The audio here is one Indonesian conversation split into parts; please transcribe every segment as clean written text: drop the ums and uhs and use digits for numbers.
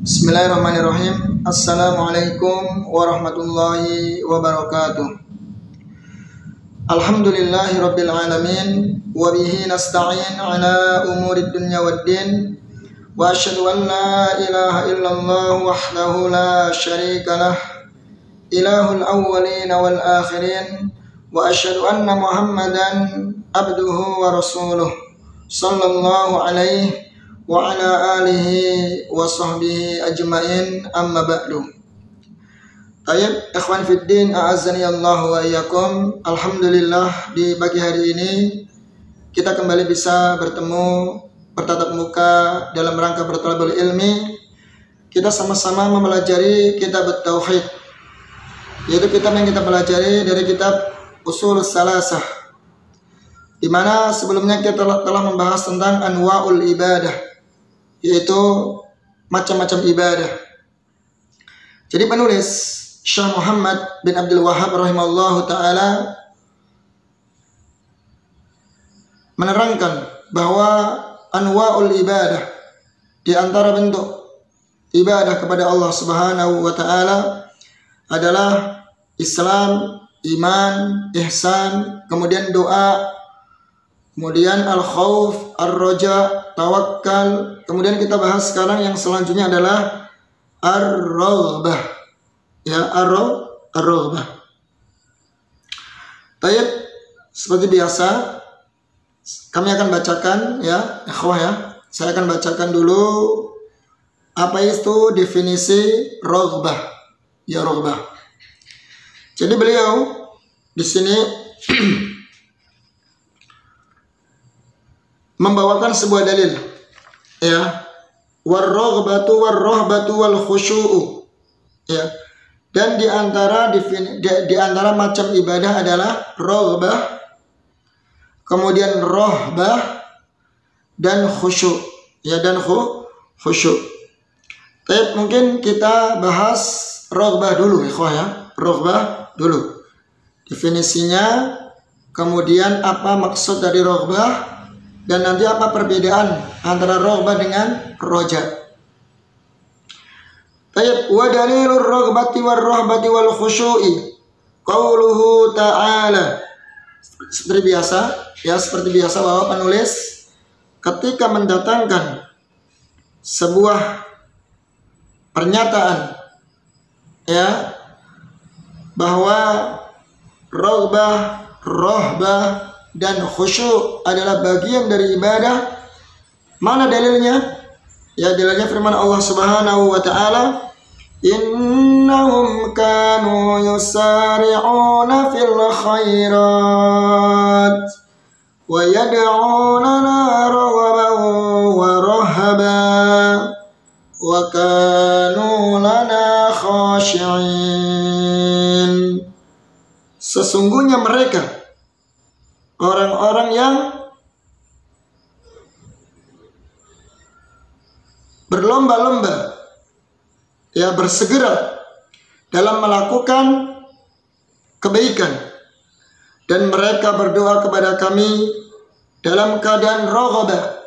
Bismillahirrahmanirrahim. Assalamualaikum warahmatullahi wabarakatuh. Alhamdulillahi rabbil alamin. Wabihi nasta'in ala umurid dunya waddin. Wa asyhadu an la ilaha illallah wahdahu la syarika lah, ilahul awwalin wal akhirin. Wa asyhadu anna muhammadan abduhu wa rasuluh, sallallahu alaihi wa ala alihi wa sahbihi ajmain, amma ba'du. Tayyib, ikhwan fiddin, a'azzani Allah wa iyyakum. Alhamdulillah, di pagi hari ini kita kembali bisa bertemu, bertatap muka dalam rangka berthalabul ilmi. Kita sama-sama mempelajari kitab Tauhid, yaitu kitab yang kita pelajari dari kitab Ushulus Salasah, di mana sebelumnya kita telah membahas tentang anwa'ul ibadah, yaitu macam-macam ibadah. Jadi penulis Syekh Muhammad bin Abdul Wahhab rahimahullahu ta'ala menerangkan bahwa anwa'ul ibadah, di antara bentuk ibadah kepada Allah subhanahu wa ta'ala adalah Islam, iman, ihsan, kemudian doa, kemudian al-khauf, ar-raja, tawakkal. Kemudian kita bahas sekarang yang selanjutnya adalah ar-raghbah. Ya, ar-raghbah. Baik, seperti biasa kami akan bacakan ya, ikhwah ya. Saya akan bacakan dulu apa itu definisi raghbah. Ya, raghbah. Jadi beliau di sini membawakan sebuah dalil ya, warraghbatu warrahbatu wal khusyu'u ya. Dan di antara macam ibadah adalah raghbah, kemudian rahbah dan khusyuk ya, dan khusyuk. Baik, mungkin kita bahas raghbah dulu ikhwah ya, raghbah dulu definisinya, kemudian apa maksud dari raghbah, dan nanti apa perbedaan antara raghbah dengan roja. Baik, wa dalilur raghbati war rahbati wal khusyu'i qauluhu ta'ala. Seperti biasa bahwa penulis ketika mendatangkan sebuah pernyataan ya, bahwa raghbah, rahbah dan khusyuk adalah bagian dari ibadah. Mana dalilnya? Ya, dalilnya firman Allah Subhanahu wa taala, innahum kanu yusari'una fil khairat wa yad'unana raghaban wa rahaban wa kanu lana khashi'in. Sesungguhnya mereka orang-orang yang berlomba-lomba ya, bersegera dalam melakukan kebaikan, dan mereka berdoa kepada kami dalam keadaan raghabah,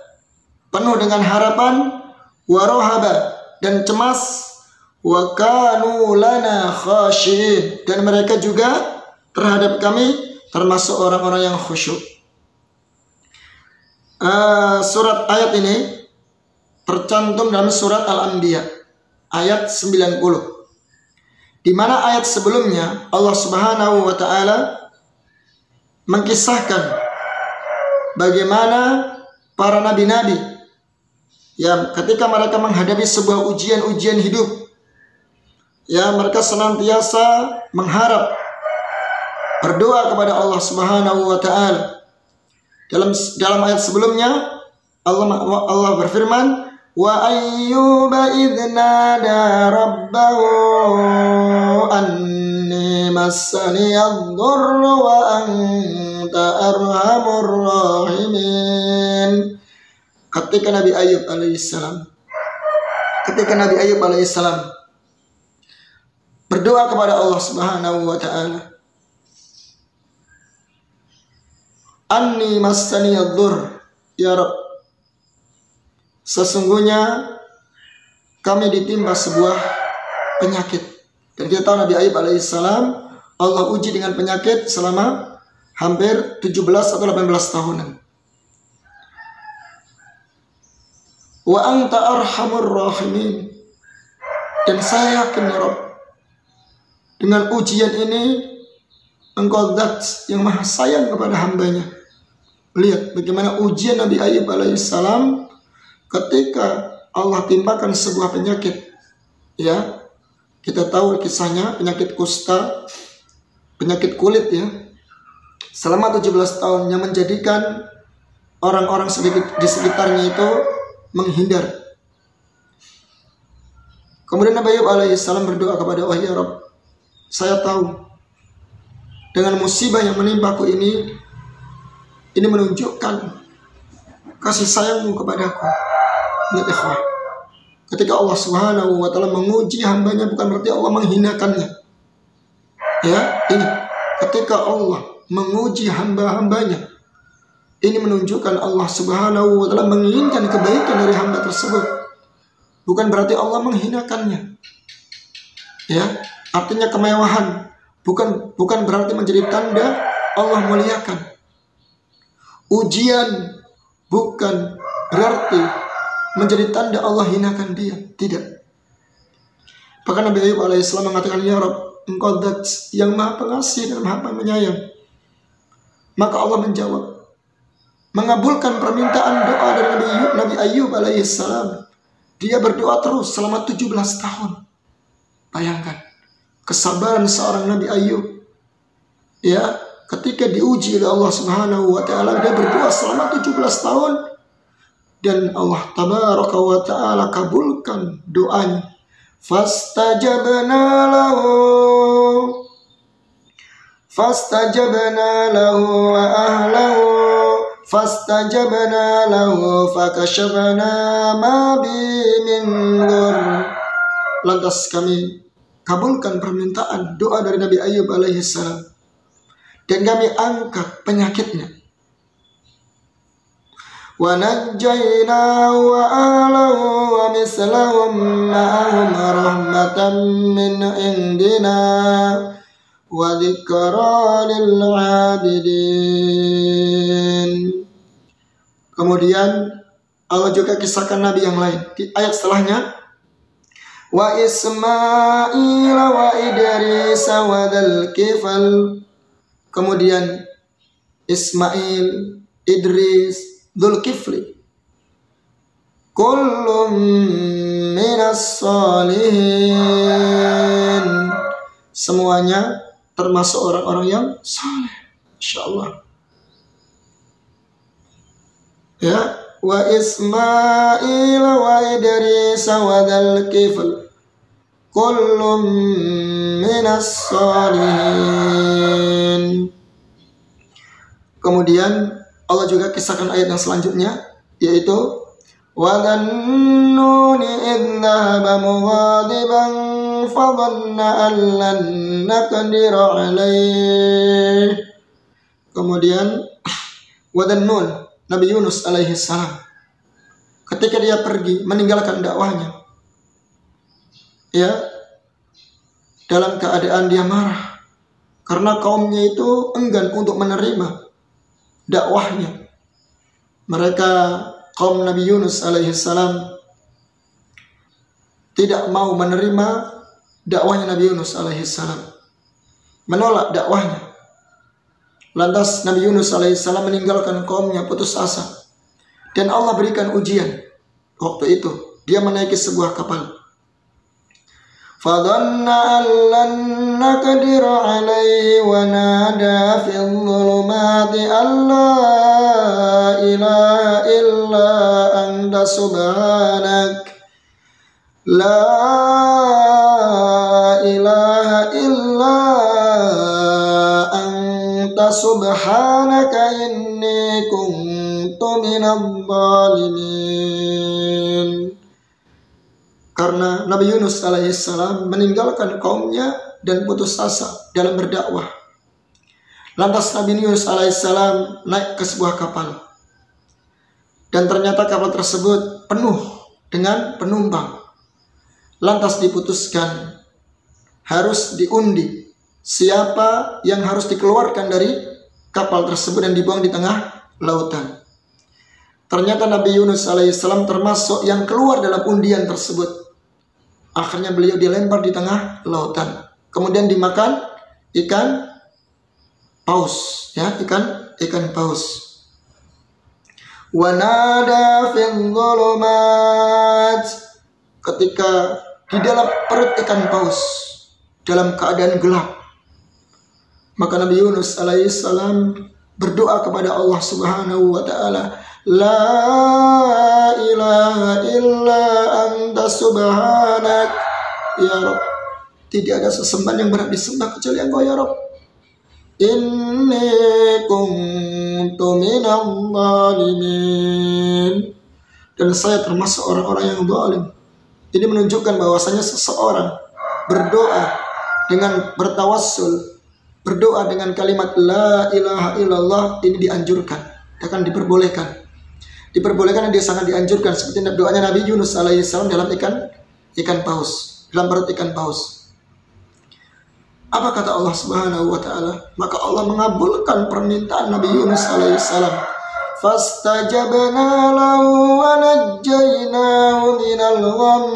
penuh dengan harapan, warahaba, dan cemas, wa kanu lana khashiin, dan mereka juga terhadap kami termasuk orang-orang yang khusyuk. Surat ayat ini tercantum dalam surat Al-Anbiya ayat 90, di mana ayat sebelumnya Allah Subhanahu wa taala mengkisahkan bagaimana para nabi-nabi ya, ketika mereka menghadapi sebuah ujian-ujian hidup ya, mereka senantiasa mengharap, berdoa kepada Allah Subhanahu wa taala. Dalam ayat sebelumnya Allah berfirman, wa ayyuba idh nada rabbahu anni massani ad-durru wa anta arhamur rahimin. Ketika Nabi Ayub alaihissalam berdoa kepada Allah Subhanahu wa taala, anni massani ad-durr, ya Rabb, sesungguhnya kami ditimpa sebuah penyakit. Dan kita tahu Nabi Ayub alaihissalam Allah uji dengan penyakit selama hampir 17 atau 18 tahunan. Wa anta arhamur rahimin. Dan saya yakin ya Rabb, dengan ujian ini Engkau zat yang maha sayang kepada hambanya. Lihat bagaimana ujian Nabi Ayub alaihissalam ketika Allah timpakan sebuah penyakit. Ya, kita tahu kisahnya, penyakit kusta, penyakit kulit ya. Selama 17 tahun yang menjadikan orang-orang di sekitarnya itu menghindar. Kemudian Nabi Ayub alaihissalam berdoa kepada Allah, ya Rabb, saya tahu dengan musibah yang menimpaku ini menunjukkan kasih sayangmu kepadaku. Ingat ikhwah, ketika Allah Subhanahu wa ta'ala menguji hambanya bukan berarti Allah menghinakannya. Ya, ini ketika Allah menguji hamba-hambanya, ini menunjukkan Allah Subhanahu wa ta'ala menginginkan kebaikan dari hamba tersebut. Bukan berarti Allah menghinakannya. Ya, artinya kemewahan bukan berarti menjadi tanda Allah muliakan. Ujian bukan berarti menjadi tanda Allah hinakan dia. Tidak. Bahkan Nabi Ayub alaihissalam mengatakan, ya Rabb, Engkau zat yang maha pengasih dan maha penyayang. Maka Allah menjawab, mengabulkan permintaan doa dari Nabi Ayub alaihissalam. Dia berdoa terus selama 17 tahun. Bayangkan kesabaran seorang Nabi Ayub. Ya, ketika diuji oleh Allah Subhanahu wa ta'ala, dia berdoa selama 17 tahun dan Allah tabaraka wa ta'ala kabulkan doanya. Fastajabna lahu wa ahlahu fastajabna lahu fakashafna ma bi min dur. Lantas kami kabulkan permintaan doa dari Nabi Ayub alaihissalam dan kami angkat penyakitnya. Wa najjaynahu wa ahlahu wa mislahum ma'ahum rahmatan min indina wa dzikra lil 'abidin. Kemudian Allah juga kisahkan Nabi yang lain di ayat setelahnya. Wa Ismail wa Idris wa dzal kifl. Kemudian Ismail, Idris, dzul kifli. Kullum minas salihin. Semuanya termasuk orang-orang yang saleh. Insyaallah. Ya, wa Ismail wa Idris wa dzal kifl. Kullum minas salihin. Kemudian Allah juga kisahkan ayat yang selanjutnya, yaitu wa dhannuni idh dhahaba mughadiban fadhanna an lan naqdir alaih. Kemudian wa dhannun, Nabi Yunus alaihi salam, ketika dia pergi meninggalkan dakwahnya, ya, dalam keadaan dia marah karena kaumnya itu enggan untuk menerima dakwahnya. Mereka kaum Nabi Yunus alaihi salam tidak mau menerima dakwahnya Nabi Yunus alaihi salam, menolak dakwahnya. Lantas Nabi Yunus alaihi salam meninggalkan kaumnya putus asa, dan Allah berikan ujian. Waktu itu dia menaiki sebuah kapal. Fadhanna an lan naqdir alaihi wa nada fil dhulumati alla ilaha illa anta subhanak la ilaha illa anta subhanaka inni kuntu minadh dhalimin. Karena Nabi Yunus alaihissalam meninggalkan kaumnya dan putus asa dalam berdakwah. Lantas Nabi Yunus alaihissalam naik ke sebuah kapal. Dan ternyata kapal tersebut penuh dengan penumpang. Lantas diputuskan, harus diundi siapa yang harus dikeluarkan dari kapal tersebut dan dibuang di tengah lautan. Ternyata Nabi Yunus alaihissalam termasuk yang keluar dalam undian tersebut. Akhirnya beliau dilempar di tengah lautan. Kemudian dimakan ikan paus, ya, ikan paus. Wanada fil dhulumat, ketika di dalam perut ikan paus dalam keadaan gelap, maka Nabi Yunus alaihissalam berdoa kepada Allah Subhanahu wa taala, la ilaha illa anta subhanak, ya Rabb, tidak ada sesembahan yang berhak disembah kecuali Engkau ya Rabb. Inni kuntu minal zalimin, dan saya termasuk orang-orang yang zalim. Ini menunjukkan bahwasanya seseorang berdoa dengan bertawassul, berdoa dengan kalimat la ilaha illallah, ini dianjurkan, akan diperbolehkan. Diperbolehkan dan dia sangat dianjurkan, seperti doanya Nabi Yunus alaihissalam dalam ikan paus, dalam perut ikan paus. Apa kata Allah Subhanahu wa taala? Maka Allah mengabulkan permintaan Nabi Yunus alaihissalam. Fastajabna lahu wa najjaynahu minal gham.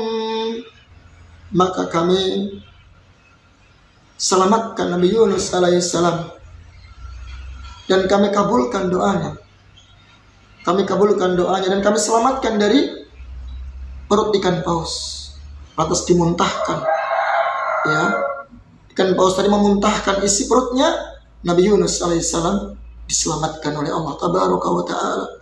Maka kami selamatkan Nabi Yunus alaihissalam dan kami kabulkan doanya. Kami kabulkan doanya dan kami selamatkan dari perut ikan paus. Lantas dimuntahkan, ya. Ikan paus tadi memuntahkan isi perutnya, Nabi Yunus alaihissalam diselamatkan oleh Allah tabaraka wa ta'ala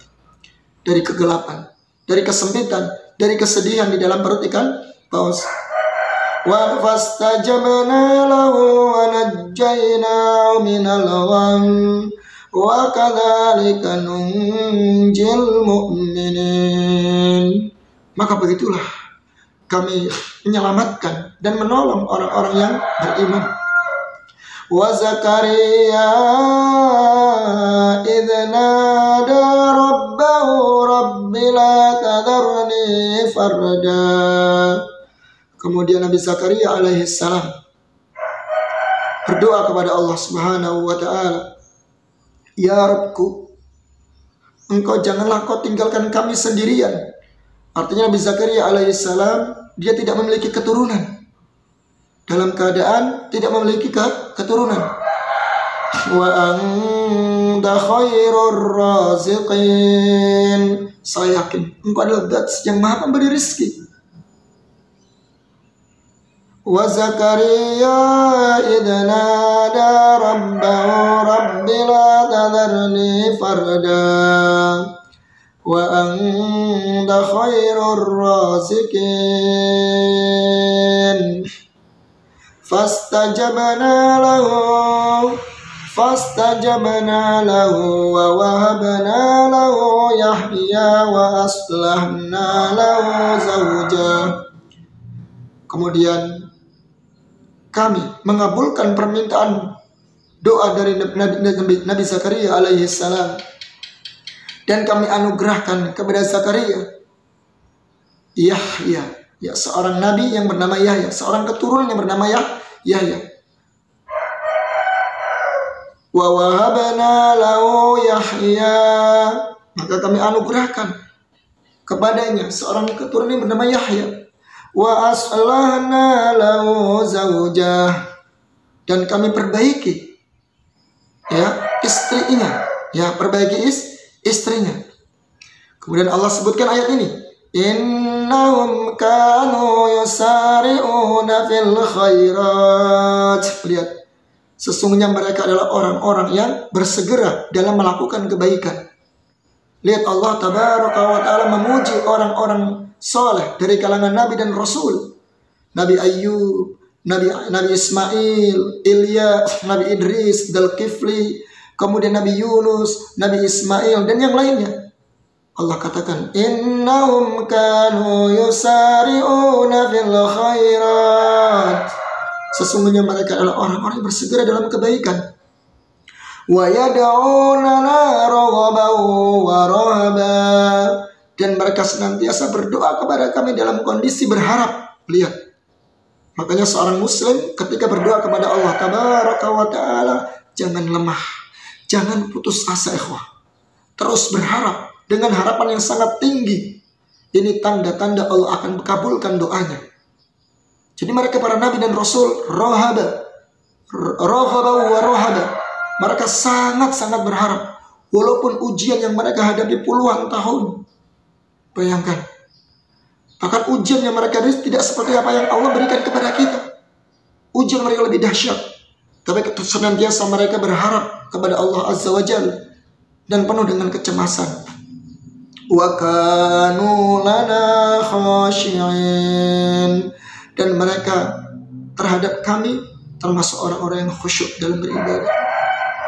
dari kegelapan, dari kesempitan, dari kesedihan di dalam perut ikan paus. Wa fastajabna lahu wa najjaynahu minal gham wa kadzalika nunjil mu'minin. Maka begitulah kami menyelamatkan dan menolong orang-orang yang beriman. Wa Zakaria idh nada rabbahu rabbi la tadharni farda. Kemudian Nabi Zakaria alaihissalam berdoa kepada Allah Subhanahu wa ta'ala, ya Rabbku, Engkau janganlah Kau tinggalkan kami sendirian. Artinya Nabi Zakaria alaihissalam dia tidak memiliki keturunan, dalam keadaan tidak memiliki keturunan. Wa anta khairur raziqin, saya yakin Engkau adalah Zat yang Maha Pemberi rezeki. Wa Zakaria idh nada rabbahu rabbi la tadharni farda wa anta khairur raziqin. Fastajabna lahu wa wahabna lahu Yahya wa aslahna lahu zawjah. Kemudian kami mengabulkan permintaan doa dari Nabi Zakaria alaihissalam dan kami anugerahkan kepada Zakaria Yahya, ya, seorang nabi yang bernama Yahya, seorang keturunan yang bernama Yahya. Wa wahabna lahu Yahya, maka kami anugerahkan kepadanya seorang keturunan yang bernama Yahya. Wa aslahna lahu zawjah, dan kami perbaiki, ya, istrinya, ya, perbaiki istrinya. Kemudian Allah sebutkan ayat ini, innahum kanu yusari'una fil khairat. Lihat, sesungguhnya mereka adalah orang-orang yang bersegera dalam melakukan kebaikan. Lihat, Allah tabaraka wa ta'ala memuji orang-orang soleh dari kalangan Nabi dan Rasul. Nabi Ayyub, Nabi Ismail, Ilyas, Nabi Idris, Dzulkifli, kemudian Nabi Yunus, Nabi Ismail, dan yang lainnya. Allah katakan, innahum kanu yusari'una fil khairat. Sesungguhnya mereka adalah orang-orang yang bersegera dalam kebaikan. Wa yad'unana raghaban wa rahaba, dan mereka senantiasa berdoa kepada kami dalam kondisi berharap. Lihat, Makanya seorang muslim ketika berdoa kepada Allah Tabaraka wa Ta'ala, jangan lemah, jangan putus asa ikhwah. Terus berharap dengan harapan yang sangat tinggi. Ini tanda-tanda Allah akan kabulkan doanya. Jadi mereka para nabi dan rasul rohaba wa rohaba. Mereka sangat-sangat berharap. Walaupun ujian yang mereka hadapi puluhan tahun. Bayangkan. Bahkan ujian yang mereka hadapi tidak seperti apa yang Allah berikan kepada kita. Ujian mereka lebih dahsyat. Tapi senantiasa mereka berharap kepada Allah Azza wa Jalla. Dan penuh dengan kecemasan. Wa kanu lana khashi'in. Dan mereka terhadap kami termasuk orang-orang yang khusyuk dalam beribadah.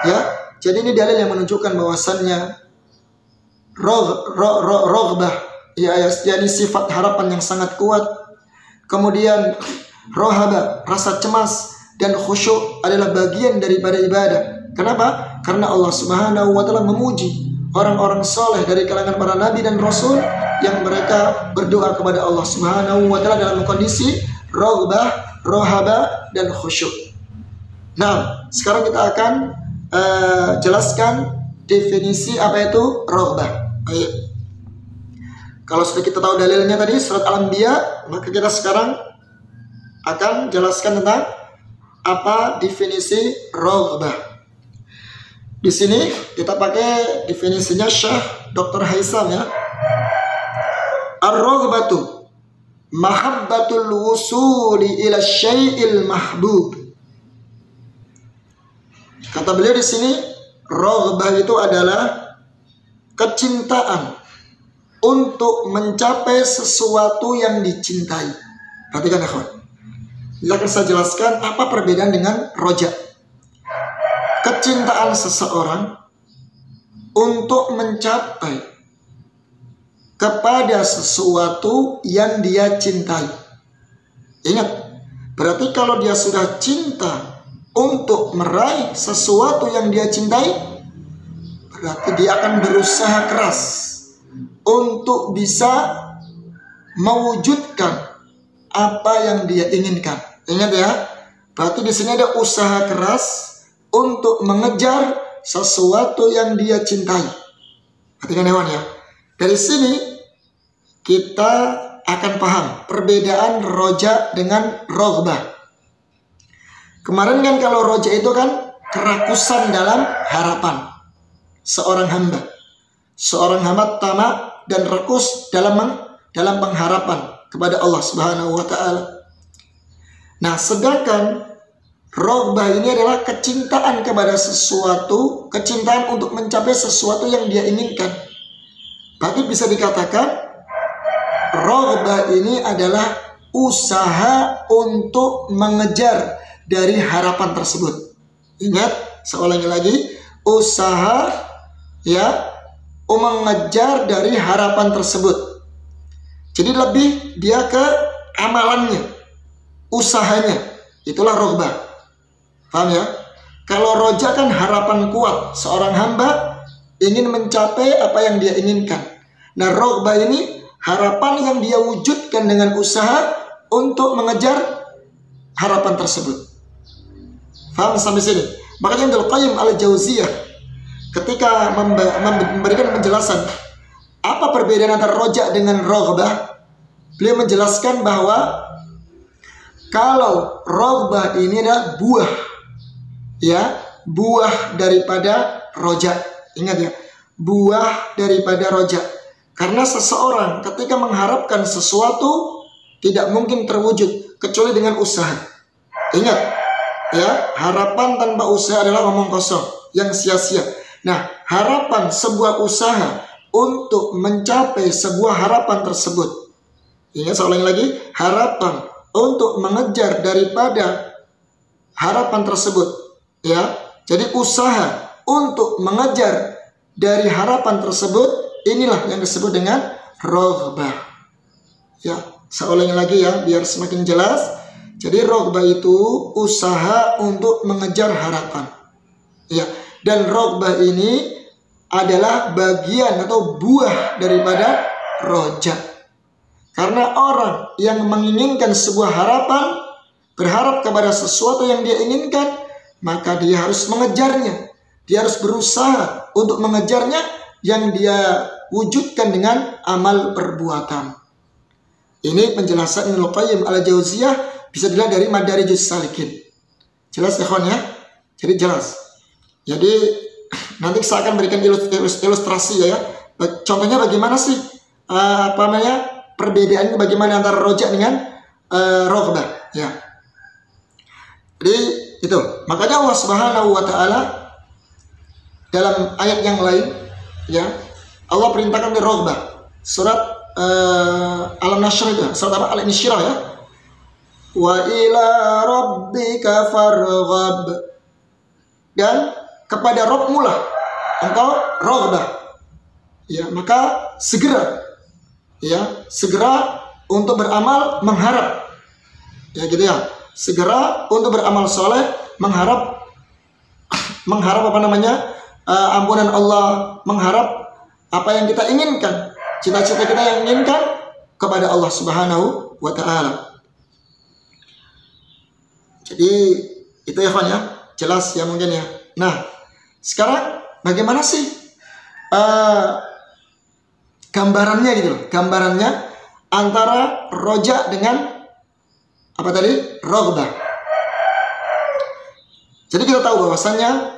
Ya, jadi ini dalil yang menunjukkan bahwasannya roghbah, ya, jadi sifat harapan yang sangat kuat. Kemudian rohaba, rasa cemas dan khusyuk adalah bagian daripada ibadah. Kenapa? Karena Allah Subhanahu wa Ta'ala memuji orang-orang soleh dari kalangan para nabi dan rasul yang mereka berdoa kepada Allah Subhanahu wa Ta'ala dalam kondisi roghbah, rohaba dan khusyuk. Nah, sekarang kita akan jelaskan definisi apa itu roghbah. Ayo. Kalau sudah kita tahu dalilnya tadi surat Al-Anbiya, maka kita sekarang akan jelaskan tentang apa definisi roghbah. Di sini kita pakai definisinya Syekh Dr. Haisam, ya. Ar-roghbatu mahabbatul wusuli ila syai'il mahbub. Kata beliau di sini, roghbah itu adalah kecintaan untuk mencapai sesuatu yang dicintai. Perhatikan ya kawan. Akan saya jelaskan apa perbedaan dengan roja. Kecintaan seseorang untuk mencapai kepada sesuatu yang dia cintai. Ingat, berarti kalau dia sudah cinta untuk meraih sesuatu yang dia cintai, berarti dia akan berusaha keras untuk bisa mewujudkan apa yang dia inginkan. Ingat ya, berarti di sini ada usaha keras untuk mengejar sesuatu yang dia cintai. Perhatikan hewan ya. Dari sini kita akan paham perbedaan roja dengan roghbah. Kemarin kan kalau roja itu kan kerakusan dalam harapan seorang hamba. Seorang hamba tamak dan rakus dalam pengharapan kepada Allah Subhanahu wa Ta'ala. Nah, sedangkan roghbah ini adalah kecintaan kepada sesuatu, kecintaan untuk mencapai sesuatu yang dia inginkan. Berarti bisa dikatakan roghbah ini adalah usaha untuk mengejar dari harapan tersebut. Ingat, saya ulangi lagi, usaha ya mengejar dari harapan tersebut. Jadi lebih dia ke amalannya, usahanya, itulah roghbah. Paham ya? Kalau roja kan harapan kuat, seorang hamba ingin mencapai apa yang dia inginkan. Nah, roghbah ini harapan yang dia wujudkan dengan usaha untuk mengejar harapan tersebut. Faham sampai sini? Makanya Ibnu Qayyim al-Jauziyah ketika memberikan penjelasan apa perbedaan antara roja dengan roghbah, beliau menjelaskan bahwa kalau roghbah ini adalah buah, ya, buah daripada roja. Ingat ya, buah daripada roja. Karena seseorang ketika mengharapkan sesuatu tidak mungkin terwujud kecuali dengan usaha. Ingat ya, harapan tanpa usaha adalah omong kosong yang sia-sia. Nah, harapan sebuah usaha untuk mencapai sebuah harapan tersebut. Ingat, saya ulangi lagi, harapan untuk mengejar daripada harapan tersebut, ya. Jadi usaha untuk mengejar dari harapan tersebut, inilah yang disebut dengan roghbah. Ya, saya ulangi lagi ya biar semakin jelas. Jadi roghbah itu usaha untuk mengejar harapan. Ya, dan roghbah ini adalah bagian atau buah daripada roja. Karena orang yang menginginkan sebuah harapan berharap kepada sesuatu yang dia inginkan, maka dia harus mengejarnya. Dia harus berusaha untuk mengejarnya yang dia wujudkan dengan amal perbuatan. Ini penjelasan Ibnu Qayyim al-Jauziyah bisa dilihat dari Madarijus Salikin. Jelas ya kawan ya? Jadi jelas. Jadi nanti saya akan berikan ilustrasi ya. Contohnya bagaimana sih perbedaannya bagaimana antara roja dengan roghbah ya. Jadi itu. Makanya Allah Subhanahu wa taala dalam ayat yang lain ya, Allah perintahkan di roghbah. Surat Al-Nashr itu, surat apa? Al-Insyirah ya. Wa ila rabbika farghab. Dan kepada Rabbmu lah engkau roghbah. Ya, maka segera untuk beramal mengharap. Ya gitu ya. Segera untuk beramal soleh, mengharap ampunan Allah, mengharap apa yang kita inginkan, cita-cita kita yang inginkan kepada Allah Subhanahu wa taala. Jadi itu ya kawan ya, jelas ya mungkin ya. Nah, sekarang bagaimana sih gambarannya gitu loh, gambarannya antara roja dengan apa tadi? Roghbah. Jadi kita tahu bahwasannya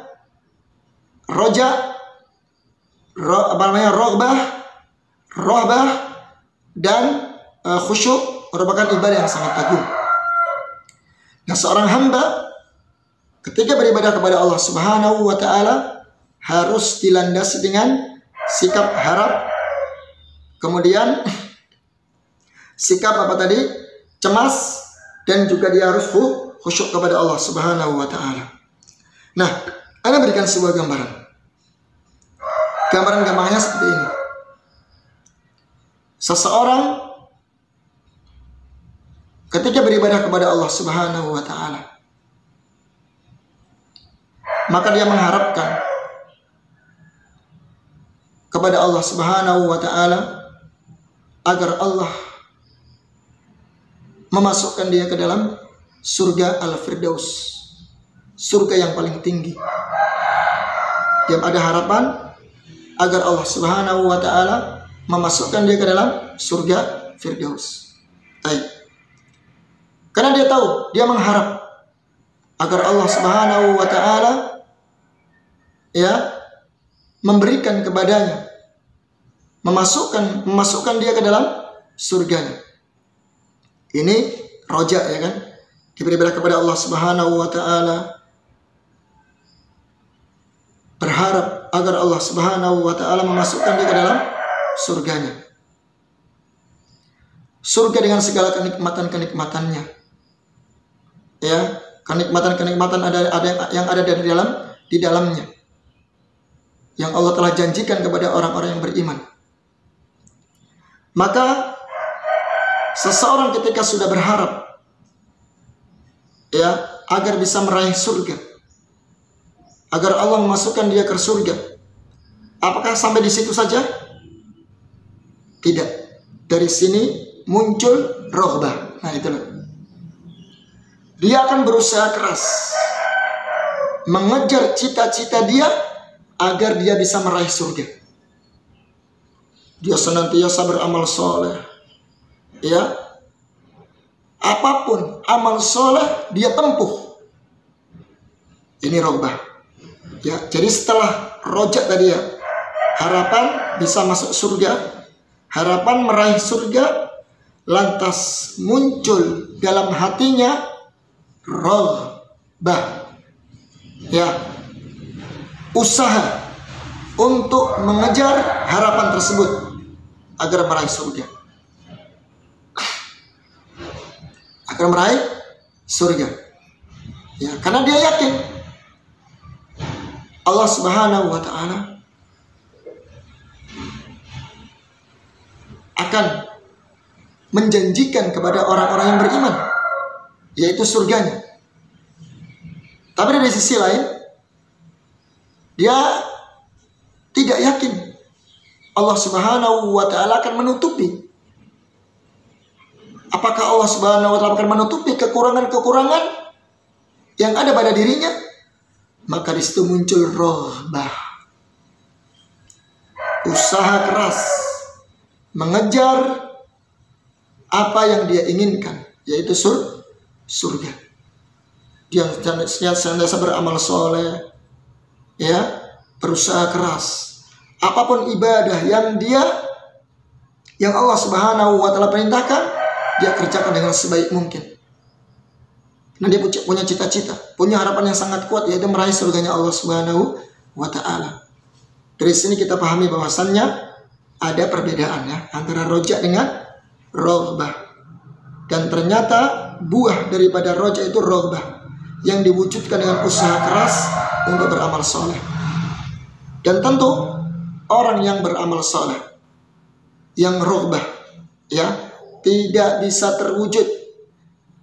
roghbah dan khusyuk merupakan ibadah yang sangat agung. Nah, seorang hamba ketika beribadah kepada Allah Subhanahu wa taala harus dilandasi dengan sikap harap, kemudian sikap apa tadi? Cemas, dan juga dia harus khusyuk kepada Allah Subhanahu wa taala. Nah, Anda berikan sebuah gambaran. Gambaran-gambarannya seperti ini. Seseorang ketika beribadah kepada Allah Subhanahu wa taala, maka dia mengharapkan kepada Allah Subhanahu wa taala agar Allah memasukkan dia ke dalam surga Al-Firdaus, surga yang paling tinggi. Dia ada harapan agar Allah Subhanahu wa taala memasukkan dia ke dalam surga Firdaus. Baik. Karena dia tahu, dia mengharap agar Allah Subhanahu wa taala ya memberikan kepadanya, memasukkan dia ke dalam surganya. Ini roja ya kan? Beribadah kepada Allah Subhanahu wa taala, berharap agar Allah Subhanahu wa taala memasukkan dia ke dalam surganya. Surga dengan segala kenikmatan-kenikmatannya. Ya, kenikmatan-kenikmatan ada yang ada di dalamnya. Yang Allah telah janjikan kepada orang-orang yang beriman. Maka seseorang ketika sudah berharap ya agar bisa meraih surga, agar Allah memasukkan dia ke surga, apakah sampai di situ saja? Tidak. Dari sini muncul roghbah. Nah itulah. Dia akan berusaha keras mengejar cita-cita dia agar dia bisa meraih surga. Dia senantiasa beramal soleh. Ya, apapun amal soleh dia tempuh. Ini roghbah. Ya, jadi setelah rojak tadi ya, harapan bisa masuk surga, harapan meraih surga, lantas muncul dalam hatinya roghbah. Ya, usaha untuk mengejar harapan tersebut agar meraih surga. Agar meraih surga. Ya, karena dia yakin Allah Subhanahu wa taala akan menjanjikan kepada orang-orang yang beriman yaitu surganya. Tapi dari sisi lain dia tidak yakin Allah Subhanahu wa taala akan menutupi Apakah Allah Subhanahu wa ta'ala akan menutupi kekurangan-kekurangan yang ada pada dirinya? Maka di situ muncul rohbah, usaha keras mengejar apa yang dia inginkan, yaitu surga. Dia senantiasa beramal soleh, ya, berusaha keras. Apapun ibadah yang Allah Subhanahu wa ta'ala perintahkan, dia kerjakan dengan sebaik mungkin. Nah, dia punya cita-cita, punya harapan yang sangat kuat, yaitu meraih surganya Allah Subhanahu wa ta'ala. Dari sini kita pahami bahwasannya ada perbedaan, ya, antara roja dengan roghbah. Dan ternyata buah daripada roja itu roghbah, yang diwujudkan dengan usaha keras untuk beramal soleh. Dan tentu orang yang beramal soleh, yang roghbah, ya, tidak bisa terwujud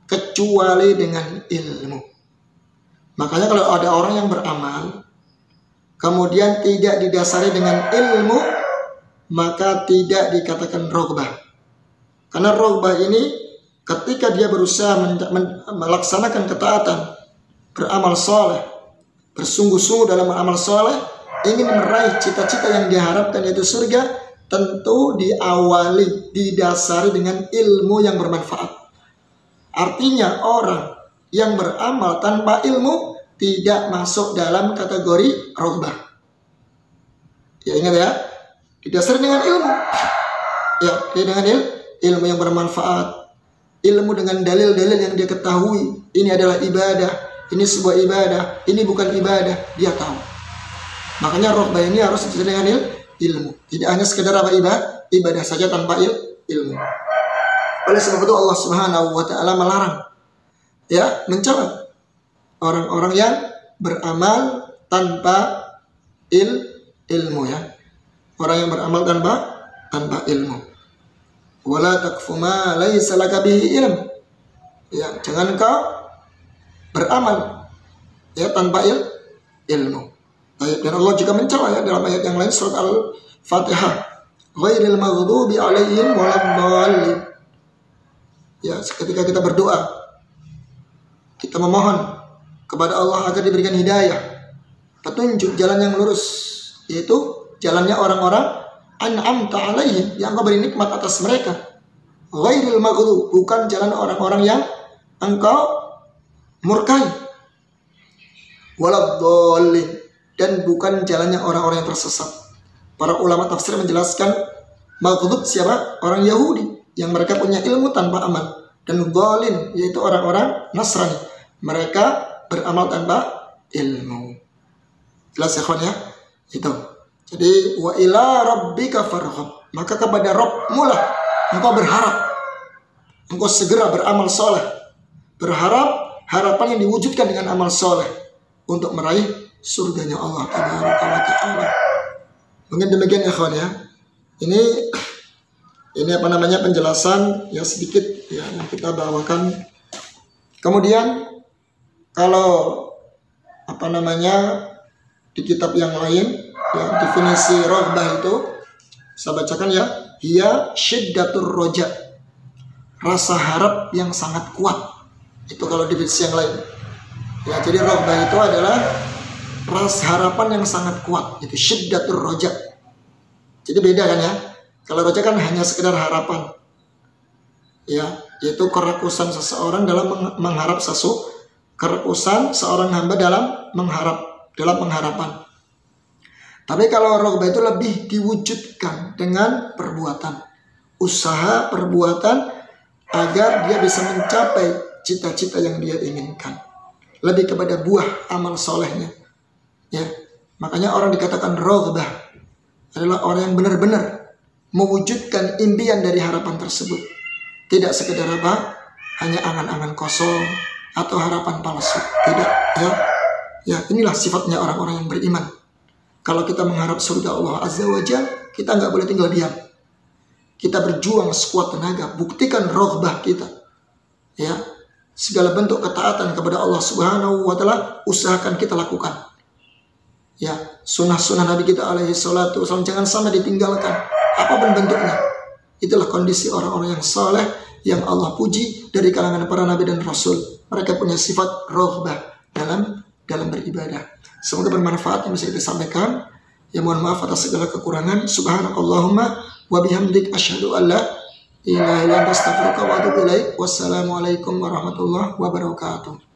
kecuali dengan ilmu. Makanya kalau ada orang yang beramal kemudian tidak didasari dengan ilmu, maka tidak dikatakan roghbah. Karena roghbah ini ketika dia berusaha melaksanakan ketaatan, beramal soleh, bersungguh-sungguh dalam beramal soleh, ingin meraih cita-cita yang diharapkan, yaitu surga, tentu diawali, didasari dengan ilmu yang bermanfaat. Artinya orang yang beramal tanpa ilmu tidak masuk dalam kategori roghbah. Ya, ingat ya, didasari dengan ilmu. Ya, dengan ilmu yang bermanfaat, ilmu dengan dalil-dalil yang dia ketahui. Ini adalah ibadah, ini sebuah ibadah, ini bukan ibadah, dia tahu. Makanya roghbah ini harus didasari dengan ilmu. Tidak hanya sekedar ibadah saja tanpa ilmu. Oleh sebab itu Allah Subhanahu wa ta'ala melarang, ya, mencela orang-orang yang beramal tanpa ilmu, ya. Orang yang beramal tanpa ilmu. Wala takfu ma laisa laka bihi ilm. Ya, jangan kau beramal, ya, tanpa ilmu. Dan Allah juga mencela, ya, dalam ayat yang lain, surat Al-Fatihah, ghairil maghdubi alaihim waladdallin. Ya, ketika kita berdoa, kita memohon kepada Allah agar diberikan hidayah, petunjuk jalan yang lurus, yaitu jalannya orang-orang an'amta alaihim, yang engkau beri nikmat atas mereka. Ghairil maghdub, bukan jalan orang-orang yang engkau murkai. Waladdallin, dan bukan jalannya orang-orang yang tersesat. Para ulama tafsir menjelaskan maghdub siapa? Orang Yahudi yang mereka punya ilmu tanpa amal, dan dhalin yaitu orang-orang Nasrani, mereka beramal tanpa ilmu. Jelas ya kawan, ya? Itu. Jadi wa ila rabbika farghab, maka kepada Rabbmu lah engkau berharap, engkau segera beramal soleh, berharap harapan yang diwujudkan dengan amal soleh untuk meraih surganya Allah Taala. Mungkin demikian ya kawan, ya. Ini apa namanya, penjelasan ya sedikit, ya, yang kita bawakan. Kemudian kalau apa namanya di kitab yang lain, ya, definisi roghbah itu saya bacakan, ya, hiya syiddatur roja, rasa harap yang sangat kuat. Itu kalau definisi yang lain, ya. Jadi roghbah itu adalah rasa harapan yang sangat kuat, itu syiddatur roja. Jadi beda kan, ya. Kalau roja kan hanya sekedar harapan, ya, yaitu kerakusan seseorang dalam mengharap kerakusan seorang hamba dalam pengharapan. Tapi kalau roghbah itu lebih diwujudkan dengan perbuatan, usaha perbuatan agar dia bisa mencapai cita-cita yang dia inginkan. Lebih kepada buah amal solehnya, ya. Makanya orang dikatakan roghbah adalah orang yang benar-benar mewujudkan impian dari harapan tersebut. Tidak sekedar hanya angan-angan kosong atau harapan palsu. Tidak, ya. Ya, inilah sifatnya orang-orang yang beriman. Kalau kita mengharap surga Allah Azza wa Jalla, kita nggak boleh tinggal diam. Kita berjuang sekuat tenaga, buktikan roghbah kita, ya. Segala bentuk ketaatan kepada Allah Subhanahu wa ta'ala usahakan kita lakukan, ya. Sunnah-sunnah Nabi kita alaihi salatu wasallam jangan sampai ditinggalkan, apapun bentuknya. Itulah kondisi orang-orang yang saleh yang Allah puji dari kalangan para nabi dan rasul. Mereka punya sifat rohbah dalam beribadah. Semoga bermanfaat yang bisa kita sampaikan. Ya mohon maaf atas segala kekurangan. Subhanakallahumma wa bihamdik asyhadu an la ilaha illa anta astaghfiruka wa atubu ilaik. Wassalamualaikum warahmatullahi wabarakatuh.